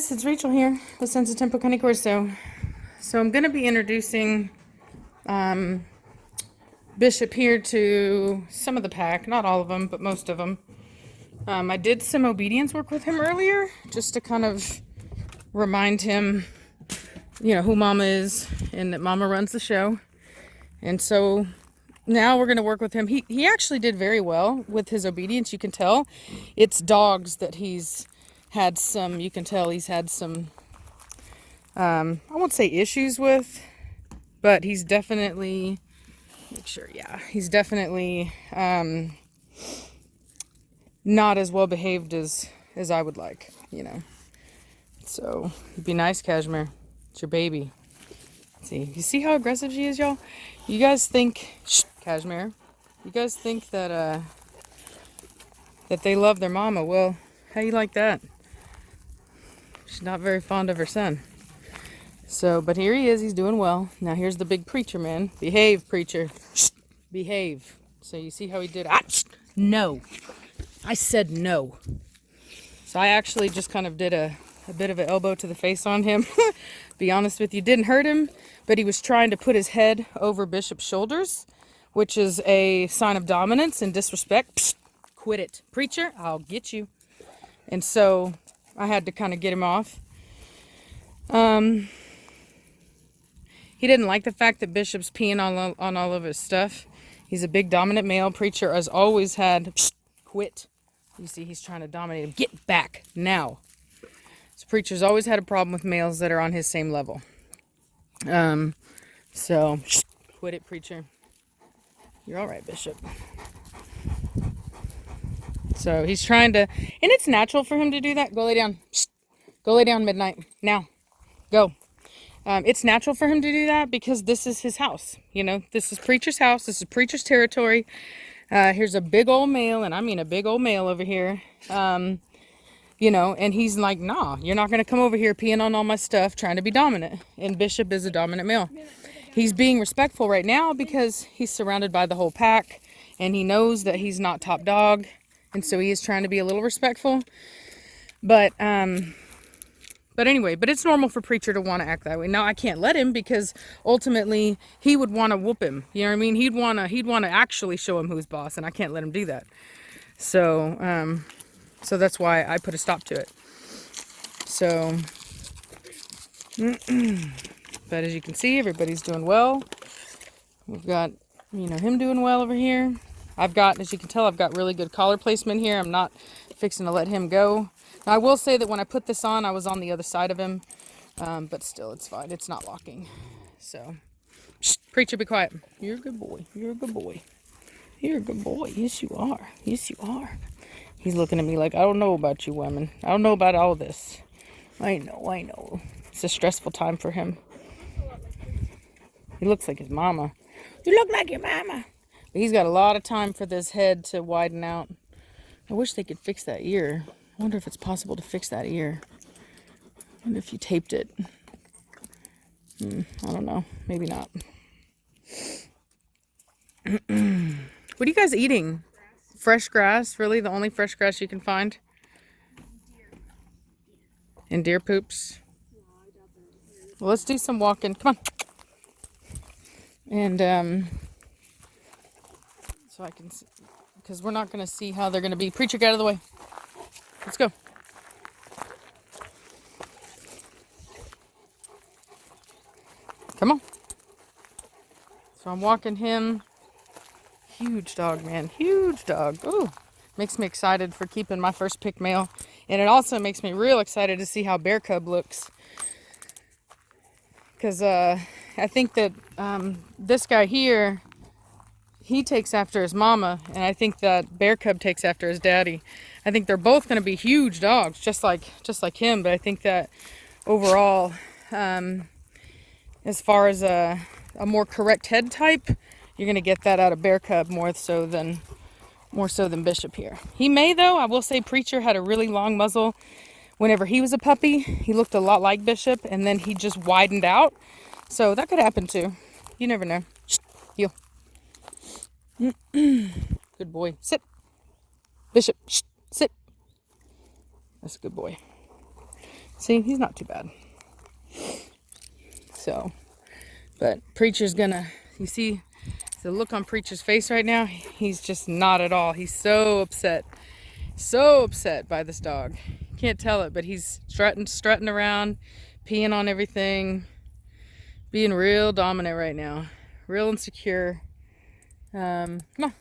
guys, it's Rachel here with Senza Tempo Cane Corso. So I'm going to be introducing Bishop here to some of the pack, not all of them, but most of them. I did some obedience work with him earlier, just to kind of remind him, who Mama is and that Mama runs the show. And so now we're going to work with him. He actually did very well with his obedience. You can tell it's dogs that he's had some, you can tell he's had some, I won't say issues with, but he's definitely, he's definitely not as well behaved as I would like, So, be nice, Cashmere. It's your baby. See, you see how aggressive she is, y'all? You guys think, Cashmere, you guys think that that they love their mama. Well, how you like that? She's not very fond of her son. So, but here he is. He's doing well. Now here's the big preacher man. Behave, preacher. Behave. So you see how he did? No. I said no. So I actually just kind of did a bit of an elbow to the face on him. Be honest with you, didn't hurt him, but he was trying to put his head over Bishop's shoulders, which is a sign of dominance and disrespect. Quit it. Preacher, I'll get you. And so I had to kind of get him off. He didn't like the fact that Bishop's peeing on all of his stuff. He's a big dominant male. Preacher has always had, quit. You see, he's trying to dominate him. Get back now. So Preacher's always had a problem with males that are on his same level. So quit it, Preacher. You're all right, Bishop. So he's trying to, and it's natural for him to do that. Go lay down. Go lay down, Midnight. Now. Go. It's natural for him to do that because this is his house. This is Preacher's house. This is Preacher's territory. Here's a big old male, and I mean a big old male over here. And he's like, nah, you're not going to come over here peeing on all my stuff, trying to be dominant. And Bishop is a dominant male. He's being respectful right now because he's surrounded by the whole pack, and he knows that he's not top dog. And so he is trying to be a little respectful. But anyway, it's normal for Preacher to want to act that way. Now I can't let him because ultimately he would want to whoop him. You know what I mean? He'd want to actually show him who's boss, and I can't let him do that. So, so that's why I put a stop to it. So, but as you can see, everybody's doing well. We've got, him doing well over here. As you can tell, I've got really good collar placement here. I'm not fixing to let him go. Now, I will say that when I put this on, I was on the other side of him. But still, it's fine. It's not locking. So, Preacher, be quiet. You're a good boy. You're a good boy. You're a good boy. Yes, you are. Yes, you are. He's looking at me like, I don't know about you women. I don't know about all this. I know. It's a stressful time for him. He looks like his mama. You look like your mama. But he's got a lot of time for this head to widen out. I wish they could fix that ear. I wonder if it's possible to fix that ear. I wonder if you taped it. I don't know. Maybe not. What are you guys eating? Fresh grass? Really? The only fresh grass you can find? And deer poops? Well, let's do some walking. Come on. And, so I can see, because we're not going to see how they're going to be. Preacher, get out of the way. Let's go. Come on. So I'm walking him. Huge dog, man. Huge dog. Ooh. Makes me excited for keeping my first pick male. And it also makes me real excited to see how Bear Cub looks. Because I think that this guy here, he takes after his mama. And I think that Bear Cub takes after his daddy. I think they're both going to be huge dogs, just like him. But I think that overall, as far as a more correct head type, you're going to get that out of Bear Cub more so than Bishop here. He may, though. I will say Preacher had a really long muzzle whenever he was a puppy. He looked a lot like Bishop, and then he just widened out. So that could happen too. You never know. Heel. Good boy. Sit. Bishop. Sit. That's a good boy. See, he's not too bad. So, but Preacher's gonna, you see the look on Preacher's face right now? He's just not at all. He's so upset by this dog. Can't tell it, but he's strutting around, peeing on everything, being real dominant right now, real insecure. Come on,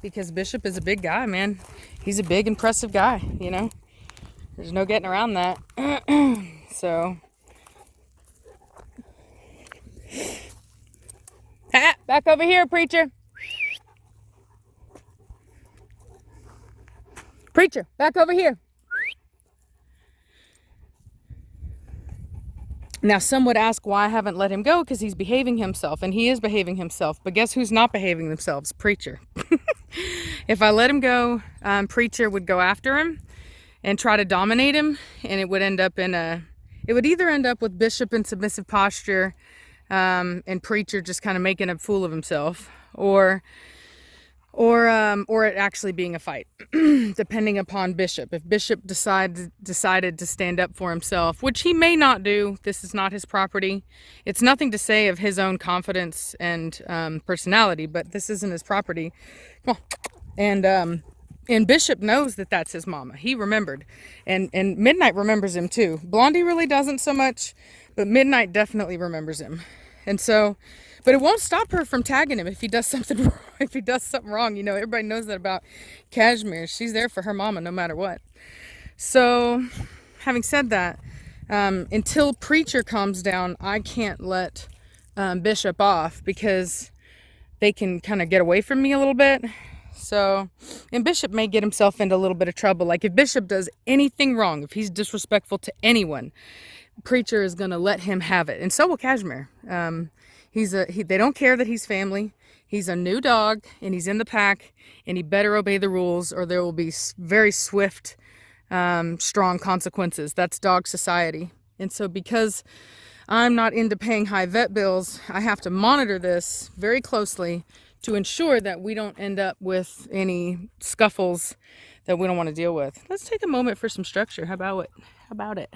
because Bishop is a big guy, man. He's a big, impressive guy, you know. There's no getting around that. So, back over here, Preacher. Preacher, back over here. Now, some would ask why I haven't let him go, because he's behaving himself, and he is behaving himself. But guess who's not behaving themselves? Preacher. If I let him go, Preacher would go after him and try to dominate him, and it would end up it would either end up with Bishop in submissive posture, and Preacher just kind of making a fool of himself, or it actually being a fight, depending upon Bishop. If Bishop decided to stand up for himself, which he may not do, this is not his property. It's nothing to say of his own confidence and personality, but this isn't his property. Come on. And Bishop knows that that's his mama. He remembered, and Midnight remembers him too. Blondie really doesn't so much, but Midnight definitely remembers him, and so. But it won't stop her from tagging him if he does something wrong. If he does something wrong, you know, everybody knows that about Cashmere. She's there for her mama no matter what. So, having said that, until Preacher calms down, I can't let Bishop off, because they can kind of get away from me a little bit. So, and Bishop may get himself into a little bit of trouble. Like if Bishop does anything wrong, if he's disrespectful to anyone, Preacher is going to let him have it. And so will Cashmere. They don't care that he's family. He's a new dog, and he's in the pack, and he better obey the rules, or there will be very swift, strong consequences. That's dog society. And so because I'm not into paying high vet bills, I have to monitor this very closely to ensure that we don't end up with any scuffles that we don't want to deal with. Let's take a moment for some structure. How about it?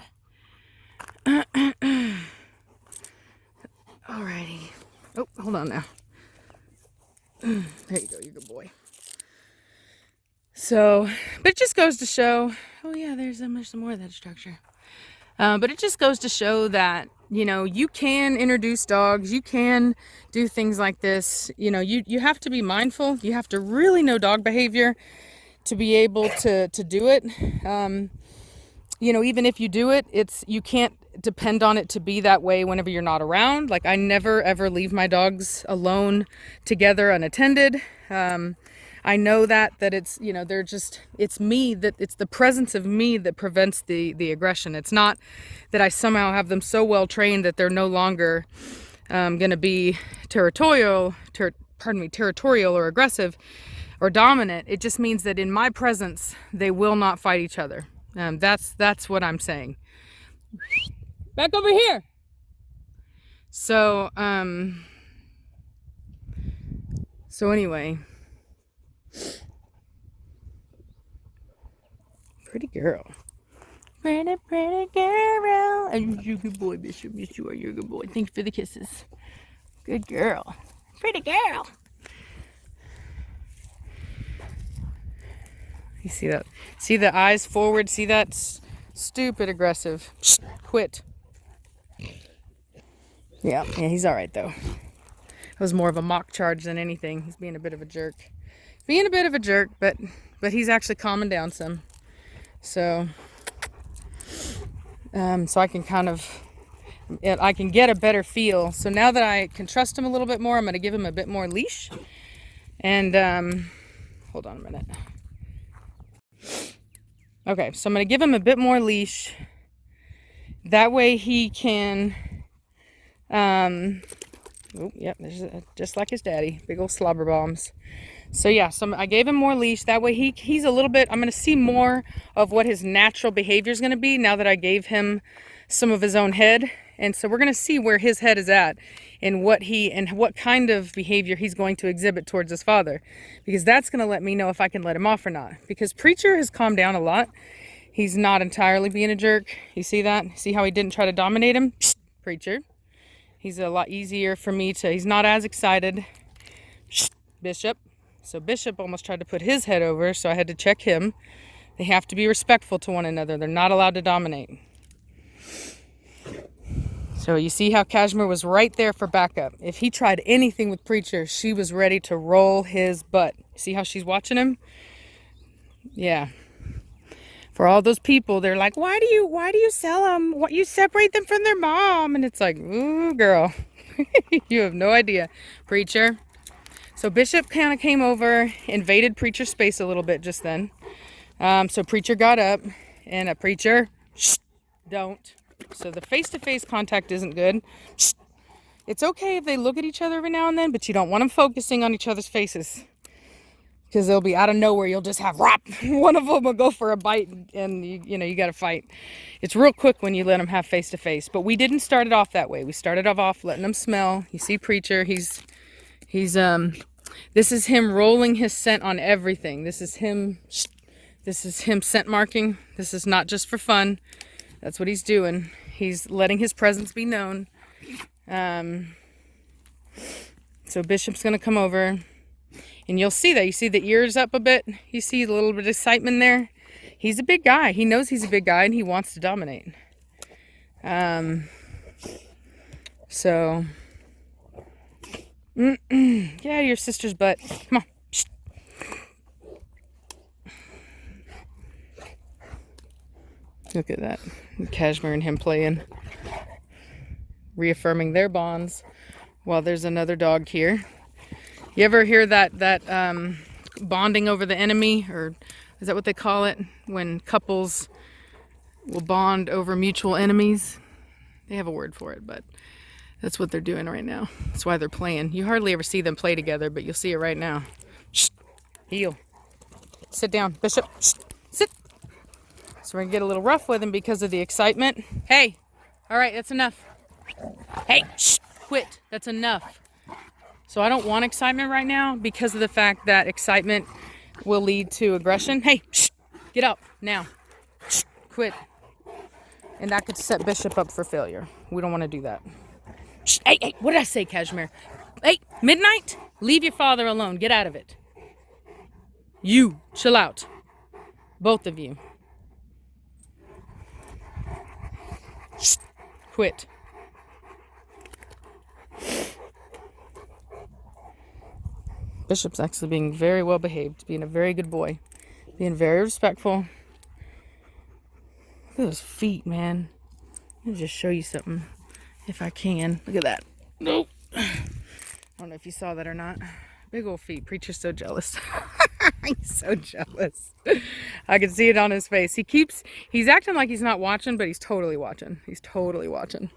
Alrighty. Oh, hold on now. There you go, you're a good boy. So, but it just goes to show, oh yeah, there's some more of that structure. But it just goes to show that, you know, you can introduce dogs, you can do things like this. You know, you have to be mindful. You have to really know dog behavior to be able to do it. You know, even if you do it, you can't depend on it to be that way whenever you're not around. Like I never ever leave my dogs alone together unattended. I know that it's, you know, it's me, that it's the presence of me that prevents the aggression. It's not that I somehow have them so well trained that they're no longer going to be territorial or aggressive or dominant. It just means that in my presence, they will not fight each other. That's what I'm saying. Back over here. So anyway, pretty girl. Pretty girl. And you're a good boy, Bishop. Yes, you are. You're a good boy. Thank you for the kisses. Good girl. Pretty girl. You see that? See the eyes forward? See that? Stupid aggressive. Quit. Yeah, he's all right, though. It was more of a mock charge than anything. He's being a bit of a jerk. But he's actually calming down some. So I can I can get a better feel. So now that I can trust him a little bit more, I'm going to give him a bit more leash. And, hold on a minute. Okay, so I'm going to give him a bit more leash. That way he can, there's just like his daddy, big old slobber bombs. So yeah, I gave him more leash. That way he's a little bit, I'm going to see more of what his natural behavior is going to be now that I gave him some of his own head. And so we're going to see where his head is at and what kind of behavior he's going to exhibit towards his father, because that's going to let me know if I can let him off or not. Because Preacher has calmed down a lot. He's not entirely being a jerk. You see that? See how he didn't try to dominate him? Psst, preacher. He's a lot easier for me to, he's not as excited. Psst, Bishop. So Bishop almost tried to put his head over, so I had to check him. They have to be respectful to one another. They're not allowed to dominate. So you see how Kashmir was right there for backup. If he tried anything with Preacher, she was ready to roll his butt. See how she's watching him? Yeah. For all those people, they're like, why do you sell them? What, you separate them from their mom? And it's like, ooh, girl, you have no idea. Preacher. So Bishop kind of came over, invaded Preacher's space a little bit just then. So Preacher got up, and a Preacher, shh, don't. So the face-to-face contact isn't good. Shh. It's okay if they look at each other every now and then, but you don't want them focusing on each other's faces. Because they'll be out of nowhere. You'll just have rap. One of them will go for a bite, and you got to fight. It's real quick when you let them have face to face. But we didn't start it off that way. We started off letting them smell. You see, Preacher. He's this is him rolling his scent on everything. This is him scent marking. This is not just for fun. That's what he's doing. He's letting his presence be known. So Bishop's gonna come over. And you'll see that. You see the ears up a bit. You see a little bit of excitement there. He's a big guy. He knows he's a big guy and he wants to dominate. So, yeah, your sister's butt. Come on. Shh. Look at that. Kashmir and him playing. Reaffirming their bonds. While there's another dog here. You ever hear that bonding over the enemy, or is that what they call it? When couples will bond over mutual enemies? They have a word for it, but that's what they're doing right now. That's why they're playing. You hardly ever see them play together, but you'll see it right now. Shh. Heel. Sit down, Bishop. Shh. Sit. So we're going to get a little rough with him because of the excitement. Hey. All right, that's enough. Hey. Shh. Quit. That's enough. So I don't want excitement right now because of the fact that excitement will lead to aggression. Hey, shh, get up now. Shh, quit. And that could set Bishop up for failure. We don't want to do that. Shh, hey, what did I say, Kashmir? Hey, midnight? Leave your father alone. Get out of it. You, chill out. Both of you. Shh, quit. Bishop's actually being very well behaved, being a very good boy, being very respectful. Look at those feet, man. Let me just show you something, if I can. Look at that. Nope. I don't know if you saw that or not. Big old feet. Preacher's so jealous. He's so jealous. I can see it on his face. He's acting like he's not watching, but he's totally watching. He's totally watching.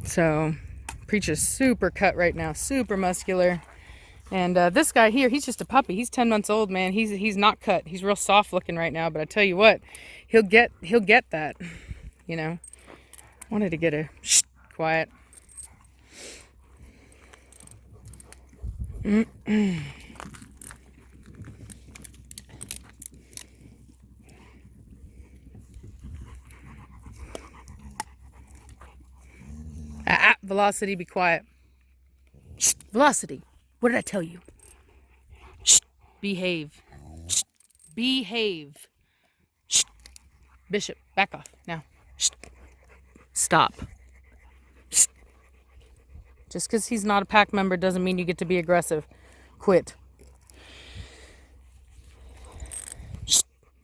So, Preacher's super cut right now, super muscular. And this guy here, he's just a puppy. He's 10 months old, man. He's not cut. He's real soft looking right now, but I tell you what, he'll get that, you know. Wanted to get a shh, quiet. Velocity, be quiet. Shh, Velocity, what did I tell you? Shh, behave. Shh, behave. Shh. Bishop, back off now. Shh. Stop. Shh. Just because he's not a pack member doesn't mean you get to be aggressive. Quit.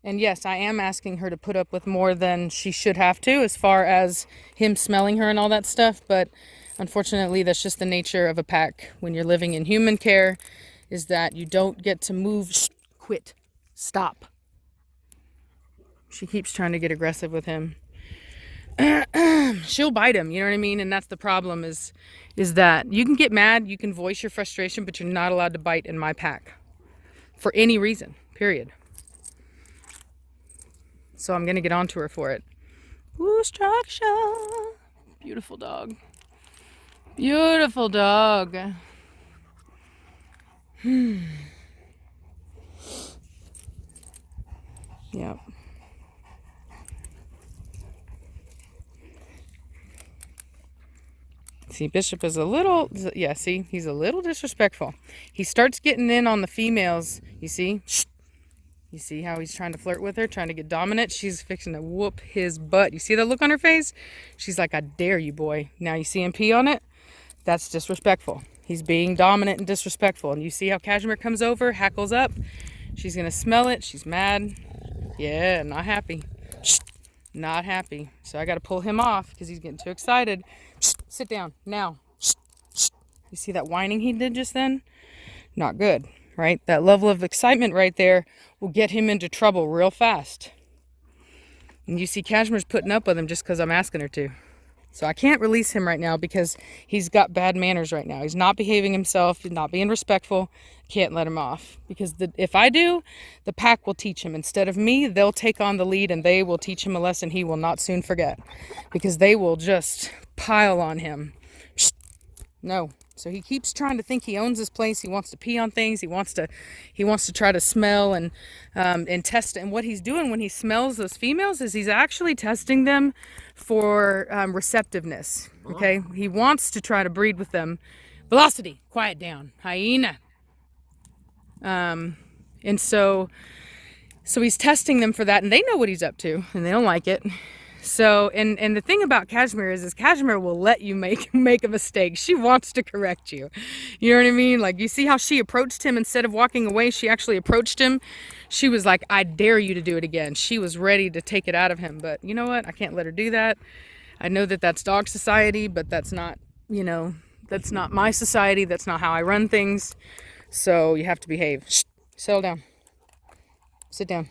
And yes, I am asking her to put up with more than she should have to as far as him smelling her and all that stuff. But unfortunately, that's just the nature of a pack when you're living in human care, is that you don't get to move. Shh, quit. Stop. She keeps trying to get aggressive with him. She'll bite him, you know what I mean? And that's the problem is that you can get mad, you can voice your frustration, but you're not allowed to bite in my pack. For any reason, period. So I'm going to get onto her for it. Woo, structure. Beautiful dog. Beautiful dog. Yep. See, Bishop is a little, yeah, see, he's a little disrespectful. He starts getting in on the females, you see? You see how he's trying to flirt with her, trying to get dominant? She's fixing to whoop his butt. You see the look on her face? She's like, I dare you, boy. Now you see him pee on it? That's disrespectful. He's being dominant and disrespectful. And you see how Cashmere comes over, hackles up? She's going to smell it. She's mad. Yeah, not happy. Not happy. So I got to pull him off because he's getting too excited. Sit down now. You see that whining he did just then? Not good, right? That level of excitement right there will get him into trouble real fast. And you see Cashmere's putting up with him just because I'm asking her to. So I can't release him right now because he's got bad manners right now. He's not behaving himself. He's not being respectful. Can't let him off. Because if I do, the pack will teach him. Instead of me, they'll take on the lead and they will teach him a lesson he will not soon forget. Because they will just pile on him. No. So he keeps trying to think he owns this place. He wants to pee on things. He wants to try to smell and test. And what he's doing when he smells those females is he's actually testing them for receptiveness. Okay, he wants to try to breed with them. Velocity, quiet down, hyena. And so he's testing them for that, and they know what he's up to, and they don't like it. So, and the thing about Cashmere is Cashmere will let you make a mistake. She wants to correct you. You know what I mean? Like, you see how she approached him instead of walking away, she actually approached him. She was like, I dare you to do it again. She was ready to take it out of him. But you know what? I can't let her do that. I know that that's dog society, but that's not, you know, that's not my society. That's not how I run things. So you have to behave. Shh. Settle down. Sit down.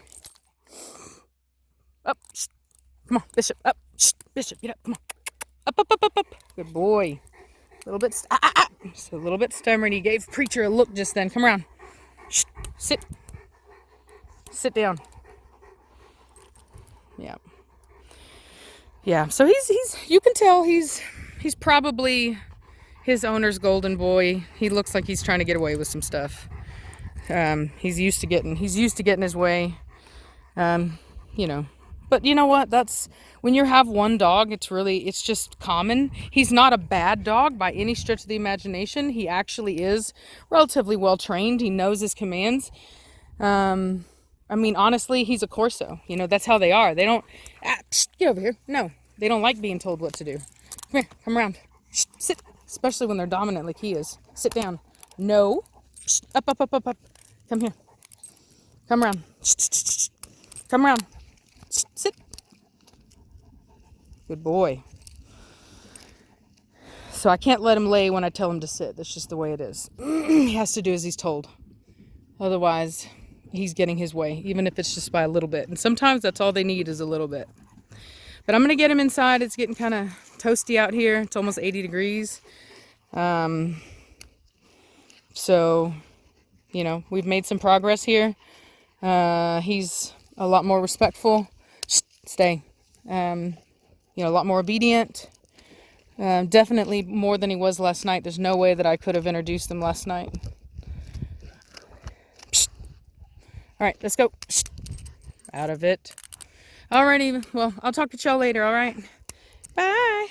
Up. Shh. Come on, Bishop, up. Shh, Bishop, get up, come on. Up, up, up, up, up. Good boy. A little bit, So a little bit stubborn. He gave Preacher a look just then. Come around. Shh, sit. Sit down. Yeah. Yeah, so he's you can tell he's probably his owner's golden boy. He looks like he's trying to get away with some stuff. He's used to getting his way. You know. But you know what? That's when you have one dog, it's just common. He's not a bad dog by any stretch of the imagination. He actually is relatively well trained. He knows his commands. I mean, honestly, he's a Corso. You know, that's how they are. They don't, get over here. No, they don't like being told what to do. Come here, come around. Sit, especially when they're dominant like he is. Sit down. No. Up, up, up, up, up. Come here. Come around. Come around. Sit. Good boy. So I can't let him lay when I tell him to sit. That's just the way it is. He has to do as he's told. Otherwise, he's getting his way, even if it's just by a little bit. And sometimes that's all they need is a little bit. But I'm going to get him inside. It's getting kind of toasty out here. It's almost 80 degrees. So, you know, we've made some progress here. He's a lot more respectful. Stay. You know, a lot more obedient. Definitely more than he was last night. There's no way that I could have introduced them last night. All right, let's go. Out of it. Alrighty, well, I'll talk to y'all later, all right? Bye.